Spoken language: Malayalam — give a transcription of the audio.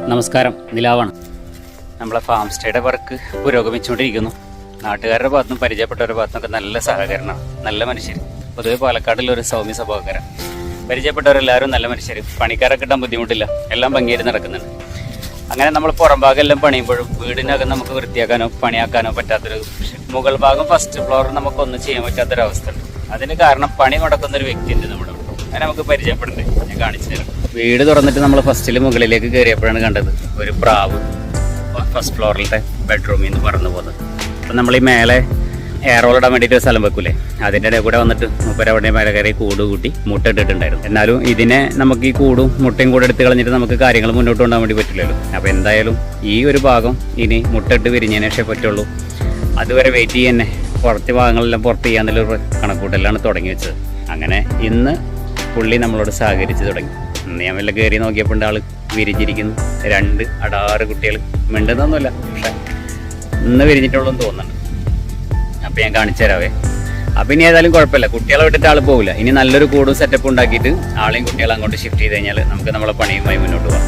നമസ്കാരം, നിലാവാണ്. നമ്മളെ ഫാം സ്റ്റേയുടെ വർക്ക് പുരോഗമിച്ചുകൊണ്ടിരിക്കുന്നു. നാട്ടുകാരുടെ ഭാഗത്തുനിന്നും പരിചയപ്പെട്ടവരുടെ ഭാഗത്തുനിന്നൊക്കെ നല്ല സഹകരണമാണ്, നല്ല മനുഷ്യർ. പൊതുവെ പാലക്കാടിലൊരു സൗമ്യ സ്വഭാവക്കാരാണ്. പരിചയപ്പെട്ടവരെല്ലാവരും നല്ല മനുഷ്യർ. പണിക്കാരൊക്കെ കിട്ടാൻ ബുദ്ധിമുട്ടില്ല, എല്ലാം ഭംഗിയായിട്ട് നടക്കുന്നുണ്ട്. അങ്ങനെ നമ്മൾ പുറം ഭാഗം എല്ലാം പണിയുമ്പോഴും വീടിനകം നമുക്ക് വൃത്തിയാക്കാനോ പണിയാക്കാനോ പറ്റാത്തൊരു മുകൾ ഭാഗം ഫസ്റ്റ് ഫ്ലോർ നമുക്കൊന്നും ചെയ്യാൻ പറ്റാത്തൊരവസ്ഥ ഉണ്ട്. അതിന് കാരണം പണി മുടക്കുന്ന ഒരു വ്യക്തിയുണ്ട് നമ്മുടെ ഇവിടെ. അങ്ങനെ നമുക്ക് പരിചയപ്പെടണ്ടേ, ഞാൻ കാണിച്ചു തരാം. വീട് തുറന്നിട്ട് നമ്മൾ ഫസ്റ്റിൽ മുകളിലേക്ക് കയറിയപ്പോഴാണ് കണ്ടത് ഒരു പ്രാവ് ഫസ്റ്റ് ഫ്ലോറിലത്തെ ബെഡ്റൂമിൽ നിന്ന് പറന്നു പോകുന്നത്. അപ്പം നമ്മൾ ഈ മേലെ എയർ ഹോൾ ഇടാൻ വേണ്ടിയിട്ട് ഒരു സ്ഥലം വെക്കൂലേ, അതിൻ്റെ ഇടയിൽ കൂടെ വന്നിട്ട് മൂപ്പരവിടെ മേലെ കയറി കൂട് കൂട്ടി മുട്ട ഇട്ടിട്ടുണ്ടായിരുന്നു. എന്നാലും ഇതിനെ നമുക്ക് ഈ കൂടും മുട്ടയും കൂടെ എടുത്ത് കളഞ്ഞിട്ട് നമുക്ക് കാര്യങ്ങൾ മുന്നോട്ട് കൊണ്ടുപോകാൻ വേണ്ടി പറ്റില്ലല്ലോ. അപ്പോൾ എന്തായാലും ഈ ഒരു ഭാഗം ഇനി മുട്ടയിട്ട് വിരിഞ്ഞതിന് ശേഷമേ പറ്റുള്ളൂ. അതുവരെ വെയിറ്റ് ചെയ്യുന്നേ, കുറച്ച് ഭാഗങ്ങളെല്ലാം പുറത്ത് ചെയ്യാന്നുള്ളൊരു കണക്കൂട്ടെല്ലാം തുടങ്ങി വെച്ചത്. അങ്ങനെ ഇന്ന് പുള്ളി നമ്മളോട് സഹകരിച്ച് തുടങ്ങി. ഞാൻ വല്ല കയറി നോക്കിയപ്പോൾ ആൾ വിരിഞ്ഞിരിക്കുന്നു. 2 അടാറ് കുട്ടികൾ മിണ്ടുന്നൊന്നുമില്ല, പക്ഷെ ഇന്ന് വിരിഞ്ഞിട്ടുള്ളൂ എന്ന് തോന്നുന്നുണ്ട്. അപ്പം ഞാൻ കാണിച്ചു തരാവേ. അപ്പം ഇനി ഏതായാലും കുഴപ്പമില്ല, കുട്ടികളെ വിട്ടിട്ട് ആൾ പോകില്ല. ഇനി നല്ലൊരു കൂടും സെറ്റപ്പ് ഉണ്ടാക്കിയിട്ട് ആളെയും കുട്ടികളെ അങ്ങോട്ട് ഷിഫ്റ്റ് ചെയ്ത് കഴിഞ്ഞാൽ നമുക്ക് നമ്മളെ പണിയുമായി മുന്നോട്ട് പോകാം.